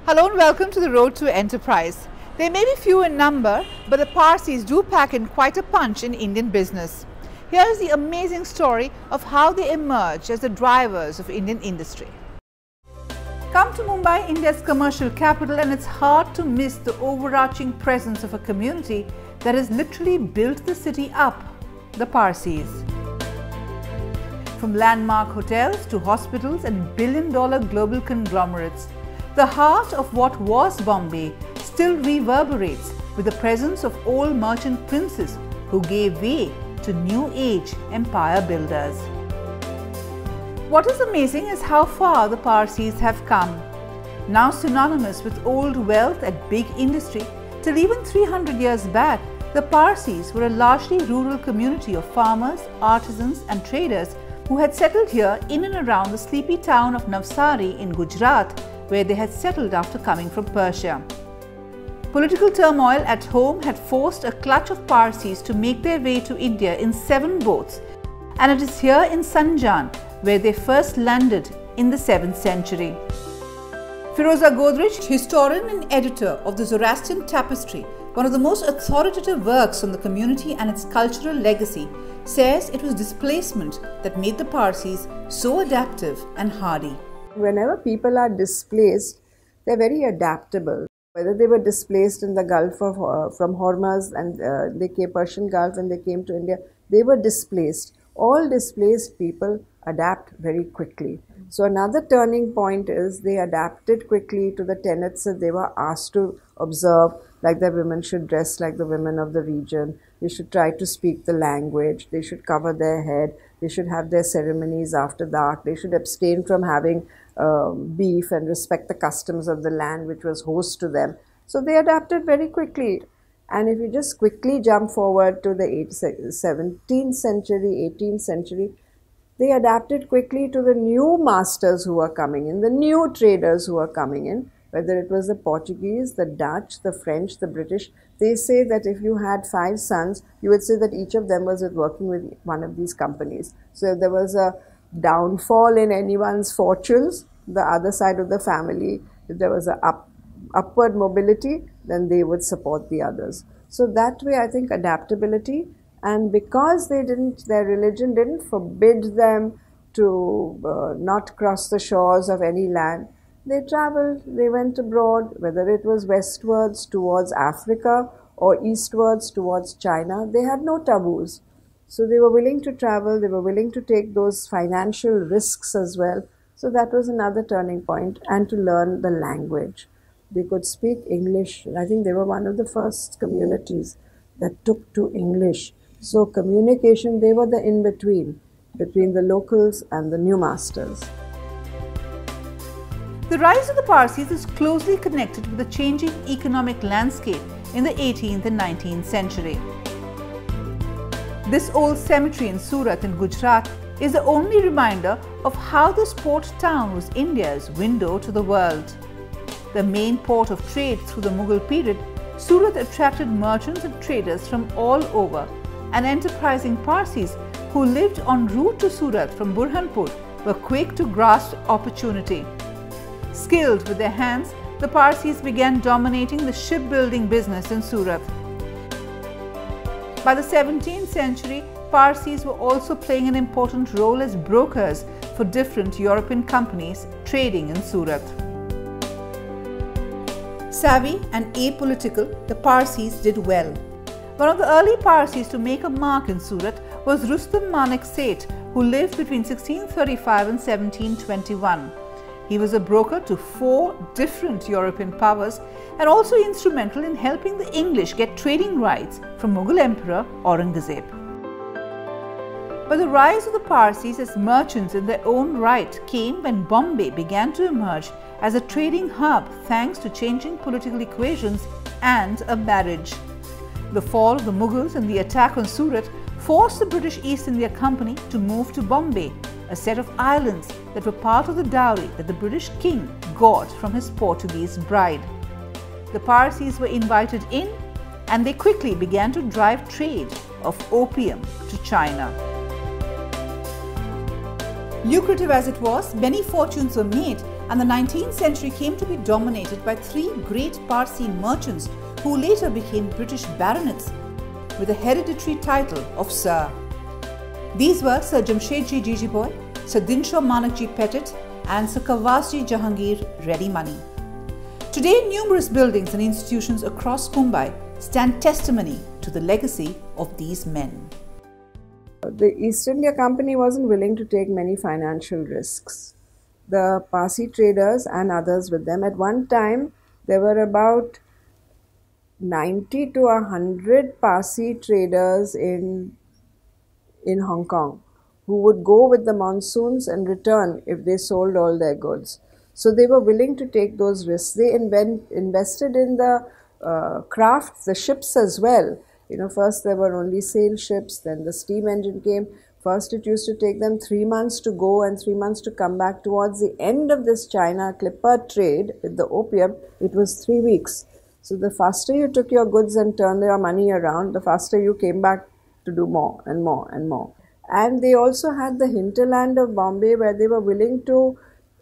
Hello and welcome to the Road to Enterprise. They may be few in number, but the Parsis do pack in quite a punch in Indian business. Here is the amazing story of how they emerged as the drivers of Indian industry. Come to Mumbai, India's commercial capital, and it's hard to miss the overarching presence of a community that has literally built the city up, the Parsis. From landmark hotels to hospitals and billion-dollar global conglomerates, the heart of what was Bombay still reverberates with the presence of old merchant princes who gave way to new age empire builders. What is amazing is how far the Parsis have come. Now synonymous with old wealth and big industry, till even 300 years back, the Parsis were a largely rural community of farmers, artisans and traders who had settled here in and around the sleepy town of Navsari in Gujarat, where they had settled after coming from Persia. Political turmoil at home had forced a clutch of Parsis to make their way to India in 7 boats, and it is here in Sanjan where they first landed in the 7th century. Firoza Godrej, historian and editor of the Zoroastrian Tapestry, one of the most authoritative works on the community and its cultural legacy, says it was displacement that made the Parsis so adaptive and hardy. Whenever people are displaced, they're very adaptable. Whether they were displaced in the Gulf of, from Hormuz and they came Persian Gulf and they came to India, they were displaced. All displaced people adapt very quickly. So another turning point is they adapted quickly to the tenets that they were asked to observe, like the women should dress like the women of the region, they should try to speak the language, they should cover their head, they should have their ceremonies after dark, they should abstain from having beef and respect the customs of the land which was host to them. So they adapted very quickly. And if you just quickly jump forward to the 17th century, 18th century, they adapted quickly to the new masters who were coming in, the new traders who were coming in, whether it was the Portuguese, the Dutch, the French, the British. They say that if you had 5 sons, you would say that each of them was working with one of these companies. So if there was a downfall in anyone's fortunes, the other side of the family, if there was a upward mobility, then they would support the others. So that way, I think adaptability, and because they didn't, their religion didn't forbid them to not cross the shores of any land. They traveled, they went abroad, whether it was westwards towards Africa or eastwards towards China, they had no taboos. So they were willing to travel, they were willing to take those financial risks as well. So that was another turning point, and to learn the language. They could speak English. I think they were one of the first communities that took to English. So communication, they were the in-between, between the locals and the new masters. The rise of the Parsis is closely connected with the changing economic landscape in the 18th and 19th century. This old cemetery in Surat in Gujarat is the only reminder of how this port town was India's window to the world. The main port of trade through the Mughal period, Surat attracted merchants and traders from all over, and enterprising Parsis who lived en route to Surat from Burhanpur were quick to grasp opportunity. Skilled with their hands, the Parsis began dominating the shipbuilding business in Surat. By the 17th century, Parsis were also playing an important role as brokers for different European companies trading in Surat. Savvy and apolitical, the Parsis did well. One of the early Parsis to make a mark in Surat was Rustam Manek Seth, who lived between 1635 and 1721. He was a broker to 4 different European powers and also instrumental in helping the English get trading rights from Mughal Emperor Aurangzeb. But the rise of the Parsis as merchants in their own right came when Bombay began to emerge as a trading hub thanks to changing political equations and a marriage. The fall of the Mughals and the attack on Surat forced the British East India Company to move to Bombay, a set of islands that were part of the dowry that the British king got from his Portuguese bride. The Parsis were invited in, and they quickly began to drive trade of opium to China. Lucrative as it was, many fortunes were made and the 19th century came to be dominated by three great Parsi merchants who later became British baronets with the hereditary title of Sir. These were Sir Jamshedji Jijiboy, Sir Dinshaw Manakji Pettit and Sir Kawasji Jahangir Ready Money. Today, numerous buildings and institutions across Mumbai stand testimony to the legacy of these men. The East India Company wasn't willing to take many financial risks. The Parsi traders and others with them, at one time there were about 90 to 100 Parsi traders in Hong Kong who would go with the monsoons and return if they sold all their goods. So they were willing to take those risks. They invested in the craft, the ships as well. First there were only sail ships, then the steam engine came. First it used to take them 3 months to go and 3 months to come back. Towards the end of this China clipper trade with the opium, it was 3 weeks. So the faster you took your goods and turned your money around, the faster you came back to do more and more and more. And they also had the hinterland of Bombay where they were willing to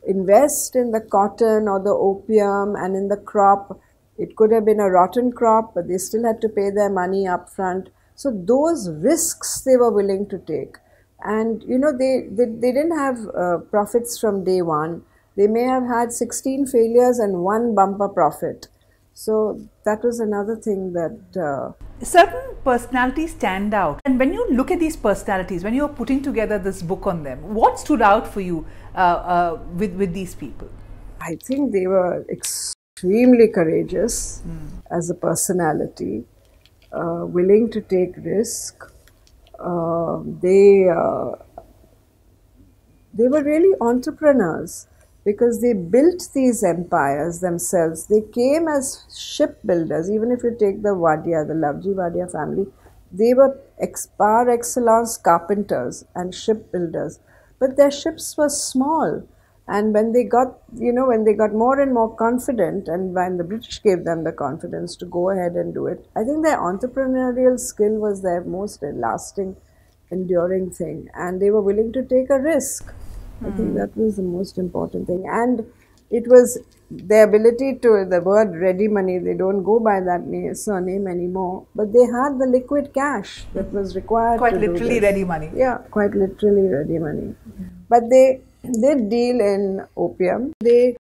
invest in the cotton or the opium and in the crop. It could have been a rotten crop, but they still had to pay their money up front. So those risks they were willing to take. And they didn't have profits from day one. They may have had 16 failures and 1 bumper profit. So that was another thing that... Certain personalities stand out. And when you look at these personalities, when you're putting together this book on them, what stood out for you with these people? I think they were extremely courageous as a personality, willing to take risk. They were really entrepreneurs because they built these empires themselves. They came as shipbuilders. Even if you take the Wadia, the Lavji Wadia family, they were par excellence carpenters and shipbuilders. But their ships were small. And when they got, when they got more and more confident, and when the British gave them the confidence to go ahead and do it, I think their entrepreneurial skill was their most lasting, enduring thing. And they were willing to take a risk. I think that was the most important thing. And it was their ability to, the word ready money, they don't go by that surname anymore, but they had the liquid cash that was required. Quite literally ready money. Yeah, quite literally ready money. But they did deal in opium. They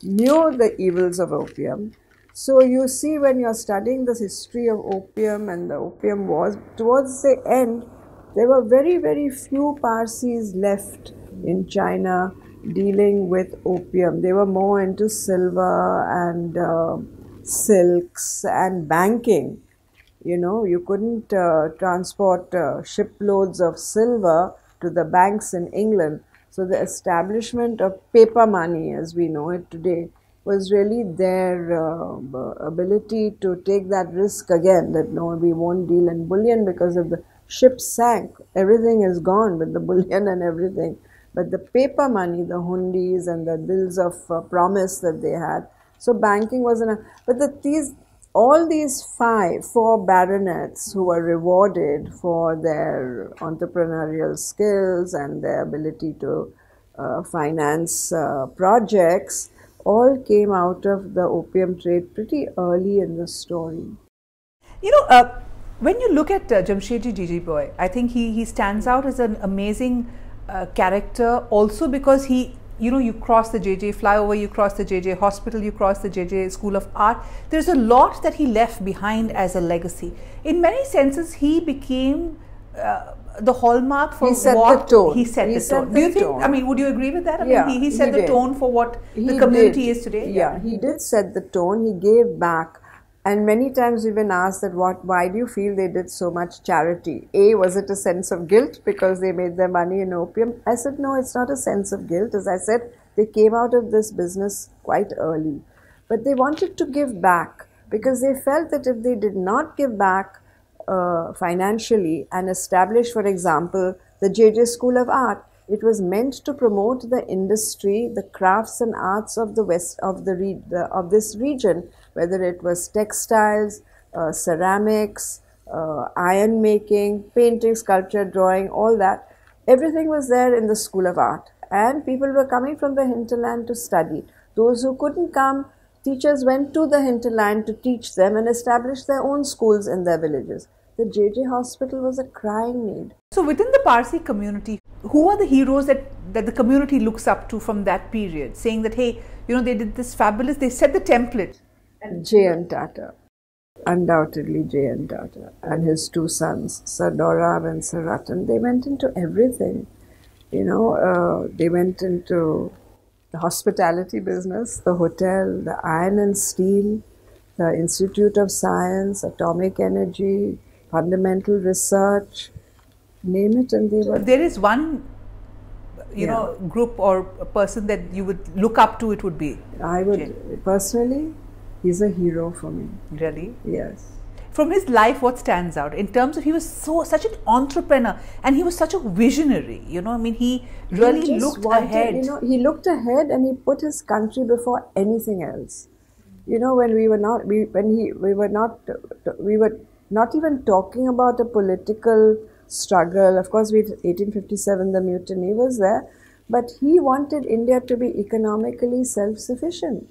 knew the evils of opium. So you see, when you're studying the history of opium and the opium wars, towards the end, there were very, very few Parsis left in China dealing with opium. They were more into silver and silks and banking. You couldn't transport shiploads of silver to the banks in England. So the establishment of paper money as we know it today was really their ability to take that risk again, that no, we won't deal in bullion because if the ship sank, everything is gone with the bullion and everything. But the paper money, the hundis and the bills of promise that they had, so banking wasn't a... But all these four baronets who were rewarded for their entrepreneurial skills and their ability to finance projects, all came out of the opium trade pretty early in the story. When you look at Jamshedji Jijiboy, I think he stands out as an amazing character also because you cross the JJ flyover, you cross the JJ hospital, you cross the JJ School of Art. There's a lot that he left behind as a legacy. In many senses, he became the hallmark for he set the tone. He set the tone. Do you think, would you agree with that? He set the tone for what the community is today? Yeah, he did set the tone. He gave back. And many times we've been asked that why do you feel they did so much charity? Was it a sense of guilt because they made their money in opium? I said, no, it's not a sense of guilt. As I said, they came out of this business quite early. But they wanted to give back because they felt that if they did not give back financially and establish, for example, the JJ School of Art, it was meant to promote the industry, the crafts and arts of the west of this region, whether it was textiles, ceramics, iron making, painting, sculpture, drawing, all that. Everything was there in the School of Art. and people were coming from the hinterland to study. Those who couldn't come, teachers went to the hinterland to teach them and establish their own schools in their villages. The JJ hospital was a crying need. So within the Parsi community, who are the heroes that the community looks up to from that period, saying that, hey, you know, they did this fabulous, they set the template? J.N. Tata, undoubtedly J.N. Tata, and his two sons, Sir Dorav and Sir Ratan, they went into everything. You know, they went into the hospitality business, the hotel, the iron and steel, the Institute of Science, atomic energy, fundamental research, name it, and they were... There is one, you know, group or a person that you would look up to, it would be? I would, personally, he's a hero for me. Really? Yes. From his life, what stands out in terms of he was such an entrepreneur and he was such a visionary, you know, I mean, he really looked ahead. You know, he looked ahead and he put his country before anything else. You know, when we were not, we were not even talking about a political struggle. Of course, 1857, the mutiny was there, but he wanted India to be economically self-sufficient.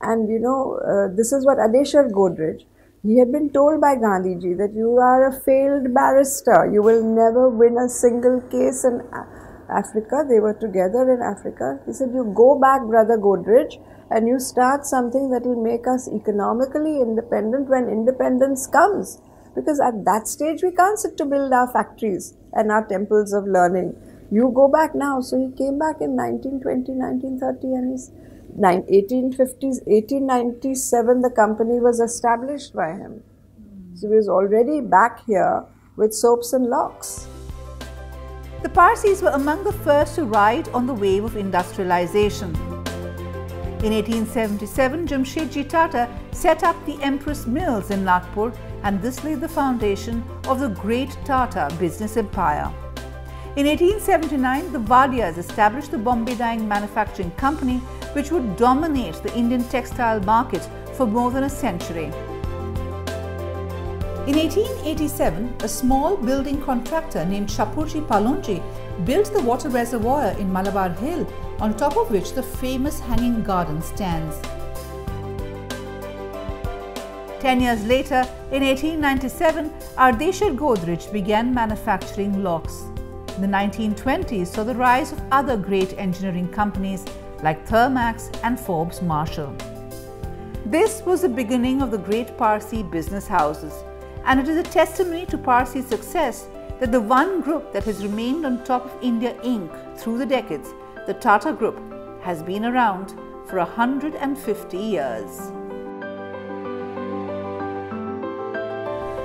And you know, this is what Adeshar Godrej, he had been told by Gandhiji that you are a failed barrister, you will never win a single case in Africa. They were together in Africa. He said, you go back, brother Godrej, and you start something that will make us economically independent when independence comes. Because at that stage, we can't sit to build our factories and our temples of learning. You go back now. So he came back in 1920, 1930, and he's 1850s, 1897, the company was established by him. So he was already back here with soaps and locks. The Parsis were among the first to ride on the wave of industrialization. In 1877, Jamshedji Tata set up the Empress Mills in Nagpur, and this laid the foundation of the great Tata business empire. In 1879, the Vadias established the Bombay Dyeing Manufacturing Company, which would dominate the Indian textile market for more than a century. In 1887, a small building contractor named Shapurji Palonji built the water reservoir in Malabar Hill, on top of which the famous hanging garden stands. 10 years later, in 1897, Ardeshir Godrej began manufacturing locks. The 1920s saw the rise of other great engineering companies like Thermax and Forbes Marshall. This was the beginning of the great Parsi business houses, and it is a testimony to Parsi's success that the one group that has remained on top of India Inc. through the decades, the Tata Group, has been around for 150 years.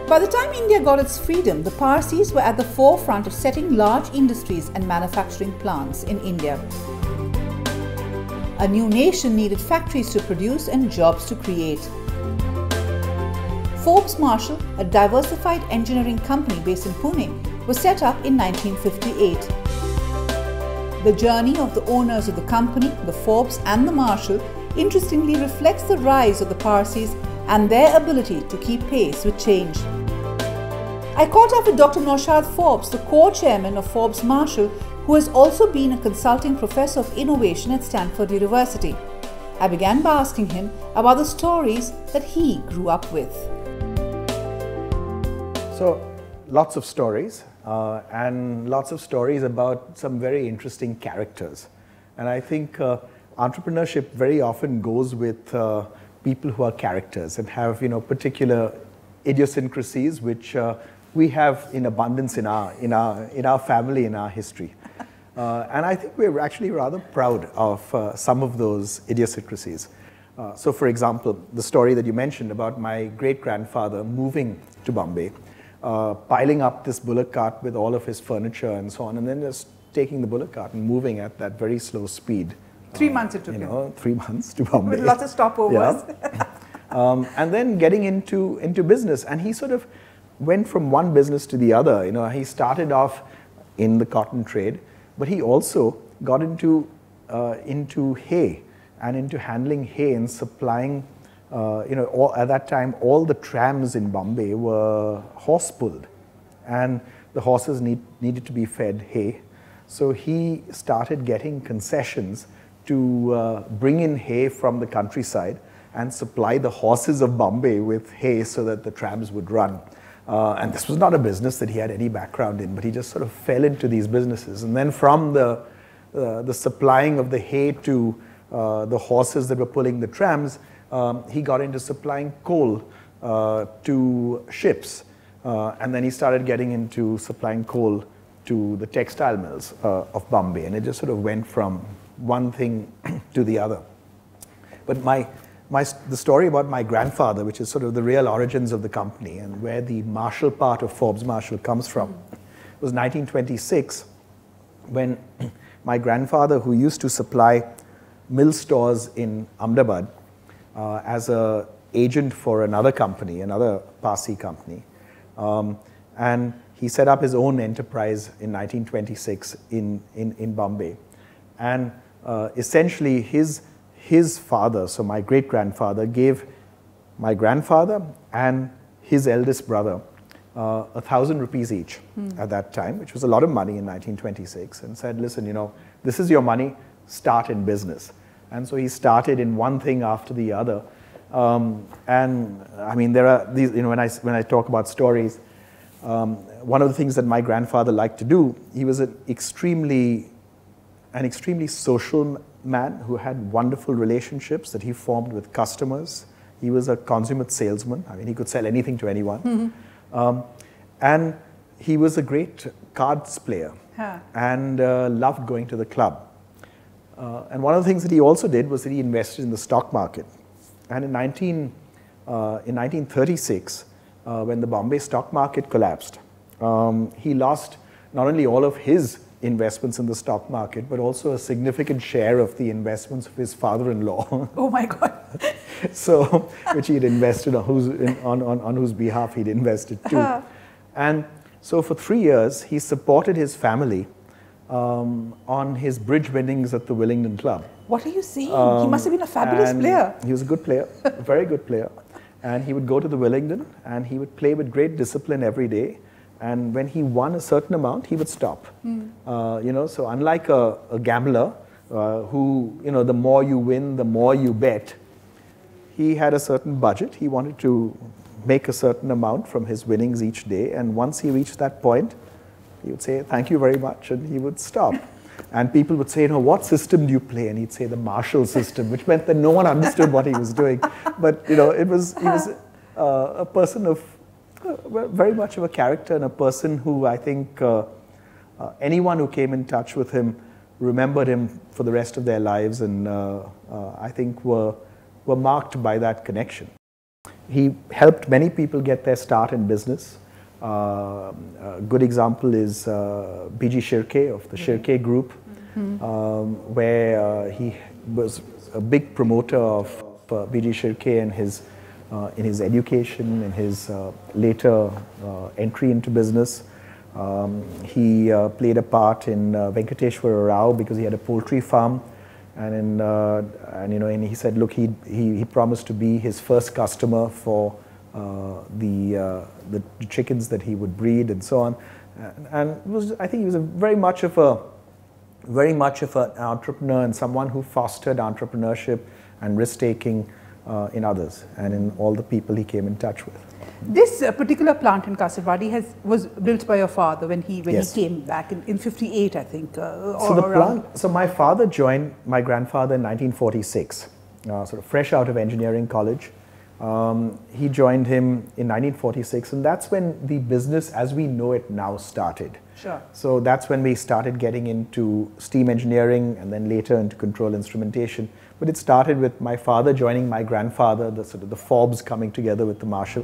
By the time India got its freedom, the Parsis were at the forefront of setting large industries and manufacturing plants in India. A new nation needed factories to produce and jobs to create. Forbes Marshall, a diversified engineering company based in Pune, was set up in 1958. The journey of the owners of the company, the Forbes and the Marshall, interestingly reflects the rise of the Parsis and their ability to keep pace with change. I caught up with Dr. Naushad Forbes, the co-chairman of Forbes Marshall, who has also been a consulting professor of innovation at Stanford University. I began by asking him about the stories that he grew up with. So, lots of stories, and lots of stories about some very interesting characters. And I think entrepreneurship very often goes with people who are characters and have, you know, particular idiosyncrasies which we have in abundance in our family, in our history. And I think we're actually rather proud of some of those idiosyncrasies. So for example, the story that you mentioned about my great-grandfather moving to Bombay, piling up this bullock cart with all of his furniture and so on, and then just taking the bullock cart and moving at that very slow speed. 3 months it took him. 3 months to Bombay. With lots of stopovers. Yeah. And then getting into business, and he sort of went from one business to the other. You know, he started off in the cotton trade, but he also got into hay and into handling hay and supplying. You know, at that time, all the trams in Bombay were horse-pulled, and the horses needed to be fed hay. So he started getting concessions to bring in hay from the countryside and supply the horses of Bombay with hay so that the trams would run. And this was not a business that he had any background in, but he just sort of fell into these businesses. And then from the supplying of the hay to the horses that were pulling the trams, he got into supplying coal to ships. And then he started getting into supplying coal to the textile mills of Bombay. And it just sort of went from one thing to the other. But the story about my grandfather, which is sort of the real origins of the company and where the Marshall part of Forbes Marshall comes from, was 1926, when my grandfather, who used to supply mill stores in Ahmedabad as an agent for another company, another Parsi company, and he set up his own enterprise in 1926 in Bombay. And essentially his father, so my great-grandfather, gave my grandfather and his eldest brother 1,000 rupees each at that time, which was a lot of money in 1926, and said, listen, you know, this is your money, start in business. And so he started in one thing after the other. And I mean, there are these, you know, when I talk about stories, one of the things that my grandfather liked to do, he was an extremely social man who had wonderful relationships that he formed with customers. He was a consummate salesman. I mean, he could sell anything to anyone. And he was a great cards player and loved going to the club. And one of the things that he also did was that he invested in the stock market. And in 1936, when the Bombay stock market collapsed, he lost not only all of his investments in the stock market, but also a significant share of the investments of his father-in-law. Oh my God. So, which he'd invested on whose behalf he'd invested too. And so for 3 years, he supported his family on his bridge winnings at the Willingdon Club. What are you saying? He must have been a fabulous player. He was a good player, a very good player. And he would go to the Willingdon and he would play with great discipline every day. And when he won a certain amount, he would stop. You know, so unlike a gambler who, you know, the more you win, the more you bet, he had a certain budget. He wanted to make a certain amount from his winnings each day. And once he reached that point, he would say, thank you very much, and he would stop. And people would say, you know, what system do you play? And he'd say the Marshall system, which meant that no one understood what he was doing. But, you know, he was a person of very much of a character and a person who I think anyone who came in touch with him remembered him for the rest of their lives, and I think were marked by that connection. He helped many people get their start in business. A good example is B.G. Shirke of the Shirke Group, where he was a big promoter of B.G. Shirke and in his education, in his later entry into business. He played a part in Venkateshwara Rao because he had a poultry farm, and you know, and he said, look, he promised to be his first customer for the chickens that he would breed and so on. And I think he was very much of an entrepreneur and someone who fostered entrepreneurship and risk-taking in others and in all the people he came in touch with. This particular plant in Kasarwadi was built by your father when he came back in 58, I think. So my father joined my grandfather in 1946, sort of fresh out of engineering college. He joined him in 1946, and that's when the business as we know it now started. Sure. So that's when we started getting into steam engineering and then later into control instrumentation. But it started with my father joining my grandfather, the Forbes coming together with the Marshall.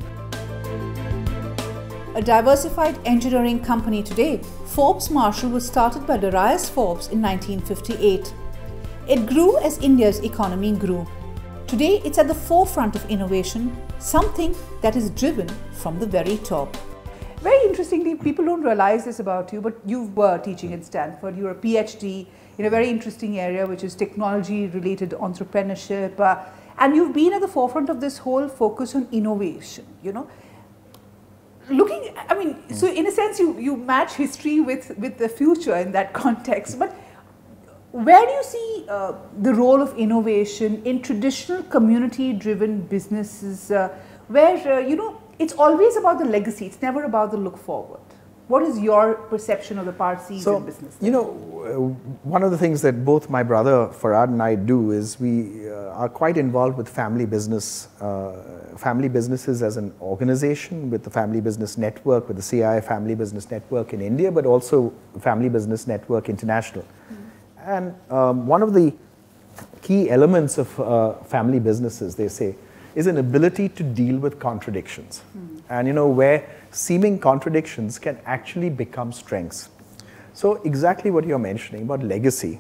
A diversified engineering company today, Forbes Marshall was started by Darius Forbes in 1958. It grew as India's economy grew. Today, it's at the forefront of innovation, something that is driven from the very top. Very interestingly, people don't realize this about you, but you were teaching at Stanford. You're a PhD in a very interesting area, which is technology-related entrepreneurship. And you've been at the forefront of this whole focus on innovation, you know. Looking I mean, so in a sense, you match history with the future in that context. But where do you see the role of innovation in traditional community-driven businesses where, it's always about the legacy, it's never about the look forward? What is your perception of the Parsis in business? One of the things that both my brother Farad and I do is we are quite involved with family businesses as an organization, with the Family Business Network, with the CI Family Business Network in India, but also Family Business Network International. And one of the key elements of family businesses, they say, is an ability to deal with contradictions. And where seeming contradictions can actually become strengths. So exactly what you're mentioning about legacy.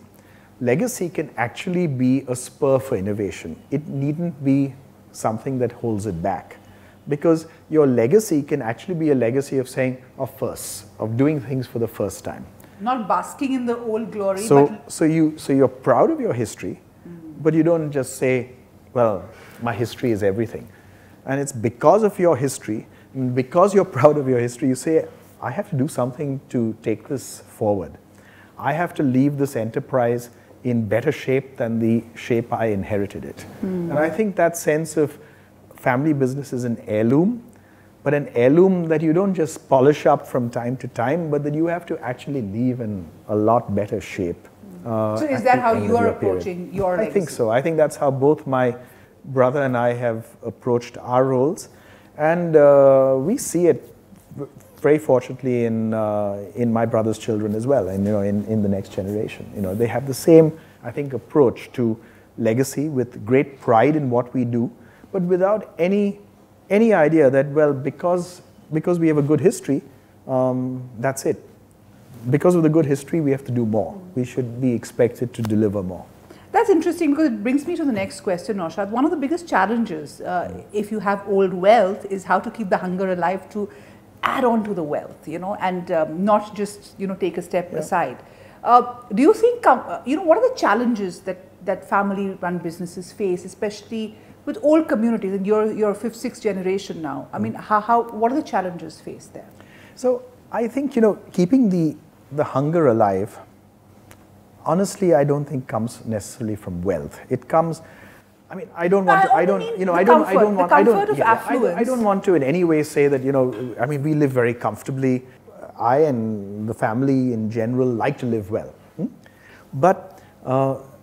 Legacy can actually be a spur for innovation. It needn't be something that holds it back. Because your legacy can actually be a legacy of saying, of firsts, of doing things for the first time. Not basking in the old glory. So you're proud of your history, but you don't just say, well, my history is everything. And it's because of your history, and because you're proud of your history, you say, I have to do something to take this forward. I have to leave this enterprise in better shape than the shape I inherited it. And I think that sense of family business is an heirloom, but an heirloom that you don't just polish up from time to time, but that you have to actually leave in a lot better shape. So is that how you are approaching your legacy? I think so. I think that's how both my brother and I have approached our roles. And we see it very fortunately in my brother's children as well, and in the next generation. They have the same, I think, approach to legacy, with great pride in what we do, but without any idea that, well, because we have a good history, that's it. Because of the good history, we have to do more. We should be expected to deliver more. That's interesting, because it brings me to the next question, Naushad. One of the biggest challenges, if you have old wealth, is how to keep the hunger alive to add on to the wealth, and not just, take a step aside. Do you think, what are the challenges that family-run businesses face, especially with old communities, and you're fifth, sixth generation now? I mean, what are the challenges faced there? So I think, keeping the hunger alive, honestly, I don't think comes necessarily from wealth. It comes, I mean, I don't want to in any way say that, I mean, we live very comfortably. I and the family in general like to live well. But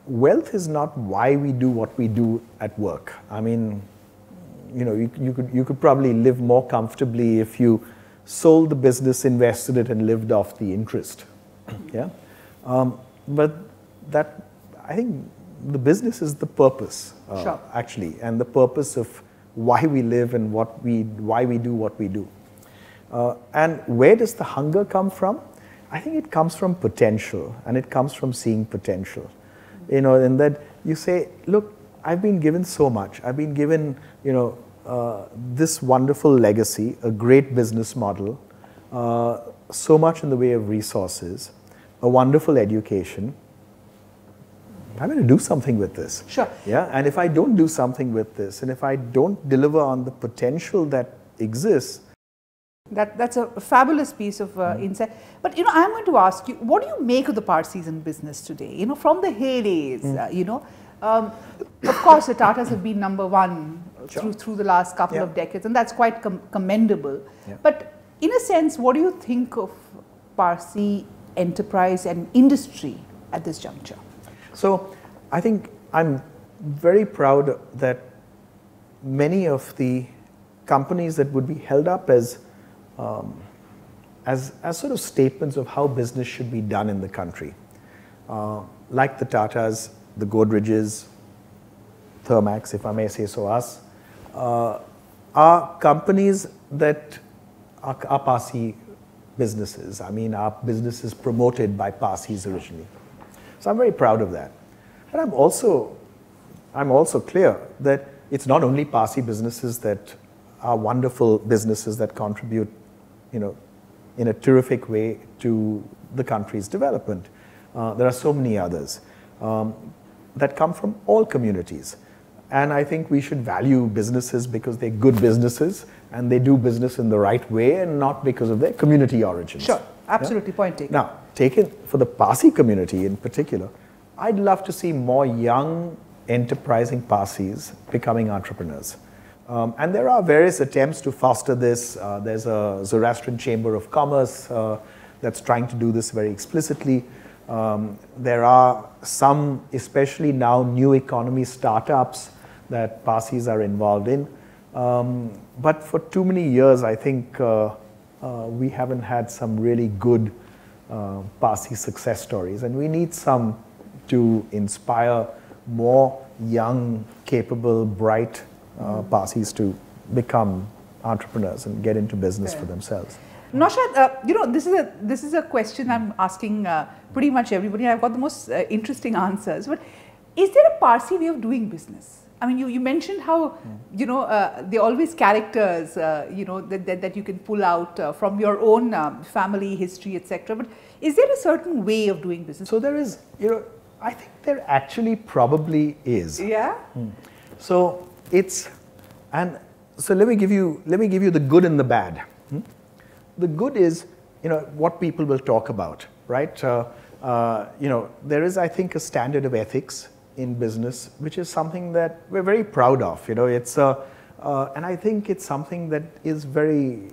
wealth is not why we do what we do at work. I mean, you could probably live more comfortably if you sold the business, invested it, and lived off the interest. Yeah. But that, I think, the business is the purpose, actually, and the purpose of why we live and why we do what we do. And where does the hunger come from? I think it comes from potential, and it comes from seeing potential. In that you say, look, I've been given so much. I've been given, this wonderful legacy, a great business model, so much in the way of resources, a wonderful education. I'm going to do something with this. Sure. Yeah. And if I don't do something with this, and if I don't deliver on the potential that exists, that's a fabulous piece of insight. But I'm going to ask you, what do you make of the Parsis in business today? From the heydays, of course, the Tatas have been number one through the last couple of decades, and that's quite commendable. Yeah. But in a sense, what do you think of Parsi enterprise and industry at this juncture? So I think I'm very proud that many of the companies that would be held up as sort of statements of how business should be done in the country, like the Tatas, the Godreges, Thermax, if I may say so, us, are companies that are Parsi businesses. I mean, our businesses promoted by Parsis originally. So I'm very proud of that. But I'm also clear that it's not only Parsi businesses that are wonderful businesses that contribute, in a terrific way to the country's development. There are so many others that come from all communities. And I think we should value businesses because they're good businesses and they do business in the right way and not because of their community origins. Sure, absolutely, point taken. Now, taken for the Parsi community in particular, I'd love to see more young, enterprising Parsis becoming entrepreneurs. And there are various attempts to foster this. There's a Zoroastrian Chamber of Commerce that's trying to do this very explicitly. There are some, especially now, new economy startups that Parsis are involved in. But for too many years, I think we haven't had some really good Parsi success stories. And we need some to inspire more young, capable, bright Parsis to become entrepreneurs and get into business for themselves. Naushad, you know, this is a question I'm asking pretty much everybody. I've got the most interesting answers. But is there a Parsi way of doing business? I mean, you mentioned how, you know, there are always characters, you know, that you can pull out from your own family history, etc. But is there a certain way of doing business? So there is, you know, I think there actually probably is. Yeah. So it's, and so let me give you the good and the bad. The good is, you know, what people will talk about, right? You know, there is, I think, a standard of ethics in business, which is something that we're very proud of. You know, it's and I think it's something that is very.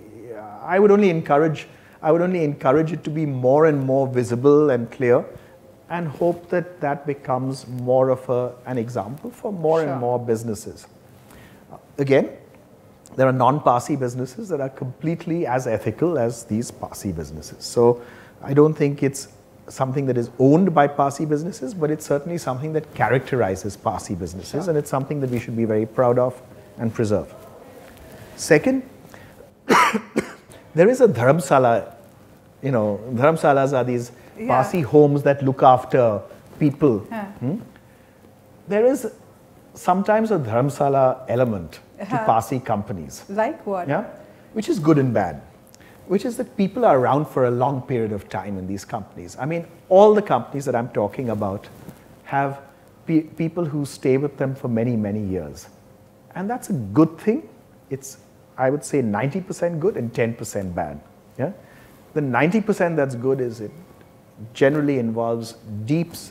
I would only encourage it to be more and more visible and clear, and hope that that becomes more of an example for more and more businesses. Again, there are non-Parsi businesses that are completely as ethical as these Parsi businesses. So I don't think it's something that is owned by Parsi businesses, but it's certainly something that characterizes Parsi businesses, and it's something that we should be very proud of and preserve. Second, there is a dharamsala. You know, dharamsalas are these Parsi homes that look after people. There is sometimes a dharamsala element to Parsi companies. Like what? Yeah, which is good and bad. Which is that people are around for a long period of time in these companies. I mean, all the companies that I'm talking about have people who stay with them for many, many years. And that's a good thing. It's, I would say, 90% good and 10% bad. Yeah? The 90% that's good is it generally involves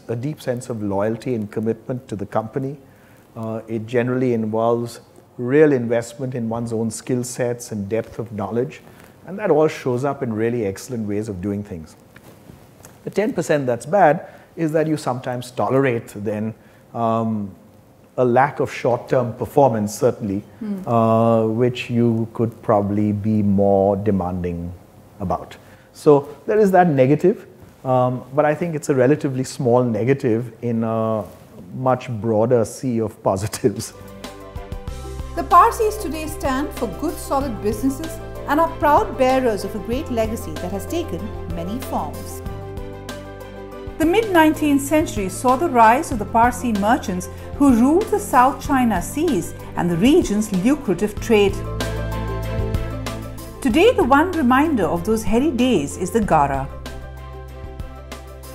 a deep sense of loyalty and commitment to the company. It generally involves real investment in one's own skill sets and depth of knowledge. And that all shows up in really excellent ways of doing things. The 10% that's bad is that you sometimes tolerate then a lack of short-term performance, certainly, which you could probably be more demanding about. So there is that negative, but I think it's a relatively small negative in a much broader sea of positives. The Parsis today stand for good, solid businesses and are proud bearers of a great legacy that has taken many forms. The mid-19th century saw the rise of the Parsi merchants who ruled the South China Seas and the region's lucrative trade. Today, the one reminder of those heady days is the Gara.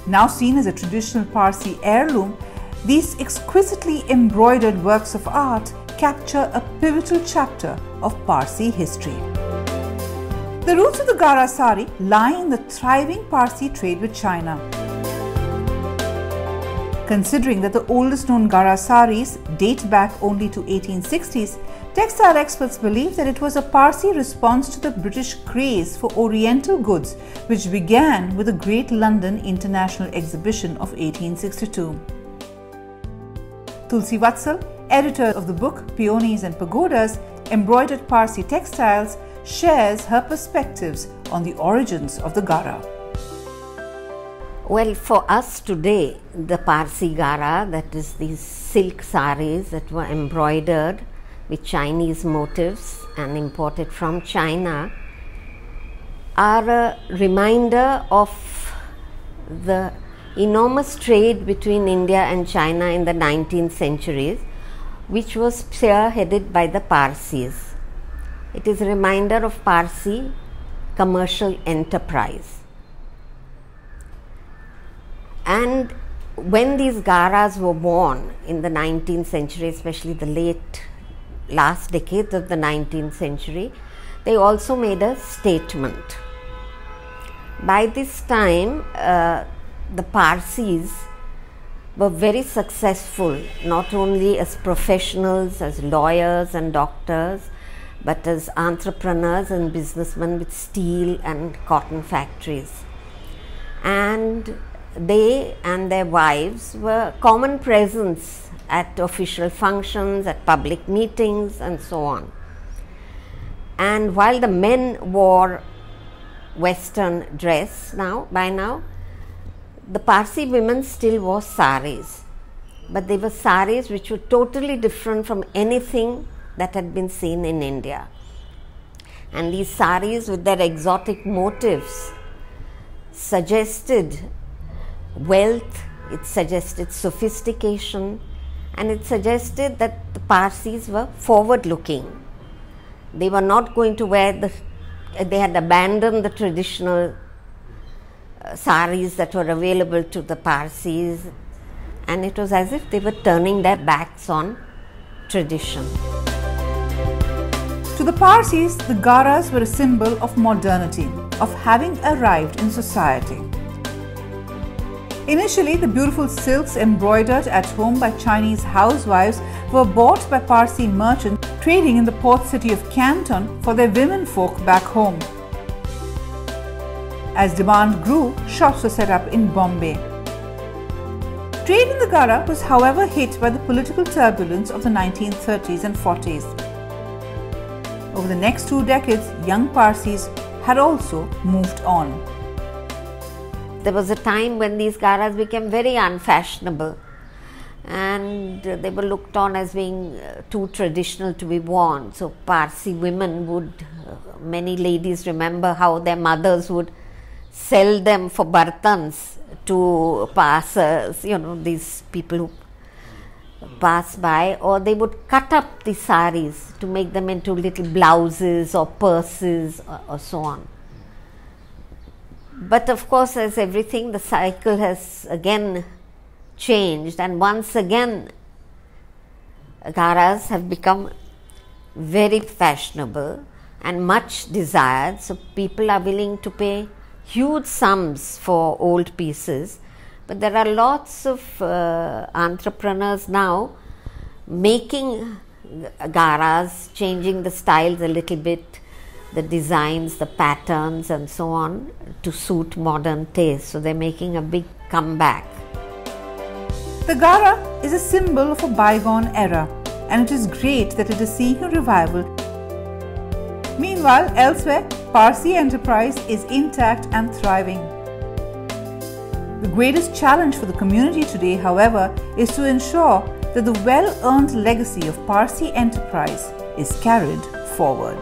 Now seen as a traditional Parsi heirloom, these exquisitely embroidered works of art capture a pivotal chapter of Parsi history. The roots of the Gara sari lie in the thriving Parsi trade with China. Considering that the oldest known Gara saris date back only to 1860s, textile experts believe that it was a Parsi response to the British craze for Oriental goods, which began with the Great London International Exhibition of 1862. Tulsi Vatsal, editor of the book Peonies and Pagodas, Embroidered Parsi Textiles, shares her perspectives on the origins of the Gara. Well, for us today, the Parsi Gara, that is these silk saris that were embroidered with Chinese motifs and imported from China, are a reminder of the enormous trade between India and China in the 19th century, which was spearheaded by the Parsis. It is a reminder of Parsi commercial enterprise. And when these garas were born in the 19th century, especially the last decades of the 19th century, they also made a statement. By this time, the Parsis were very successful, not only as professionals, as lawyers and doctors, but as entrepreneurs and businessmen with steel and cotton factories. And they and their wives were common presence at official functions, at public meetings, and so on. And while the men wore Western dress by now, the Parsi women still wore saris, but they were saris which were totally different from anything that had been seen in India. And these saris with their exotic motifs suggested wealth, it suggested sophistication, and it suggested that the Parsis were forward looking. They were not going to they had abandoned the traditional saris that were available to the Parsis, and it was as if they were turning their backs on tradition. To the Parsis, the garas were a symbol of modernity, of having arrived in society. Initially, the beautiful silks embroidered at home by Chinese housewives were bought by Parsi merchants trading in the port city of Canton for their women folk back home. As demand grew, shops were set up in Bombay. Trade in the gara was, however, hit by the political turbulence of the 1930s and 40s. Over the next 2 decades, young Parsis had also moved on. There was a time when these garas became very unfashionable, and they were looked on as being too traditional to be worn. So Parsi women would, many ladies remember how their mothers would sell them for bartans to passers, these people who pass by, or they would cut up the saris to make them into little blouses or purses or so on. But of course, as everything, the cycle has again changed, and once again garas have become very fashionable and much desired. So people are willing to pay huge sums for old pieces, but there are lots of entrepreneurs now making garas, changing the styles a little bit, the designs, the patterns and so on, to suit modern taste. So they're making a big comeback. The gara is a symbol of a bygone era, and it is great that it is seeing a revival. Meanwhile, elsewhere, Parsi enterprise is intact and thriving. The greatest challenge for the community today, however, is to ensure that the well-earned legacy of Parsi enterprise is carried forward.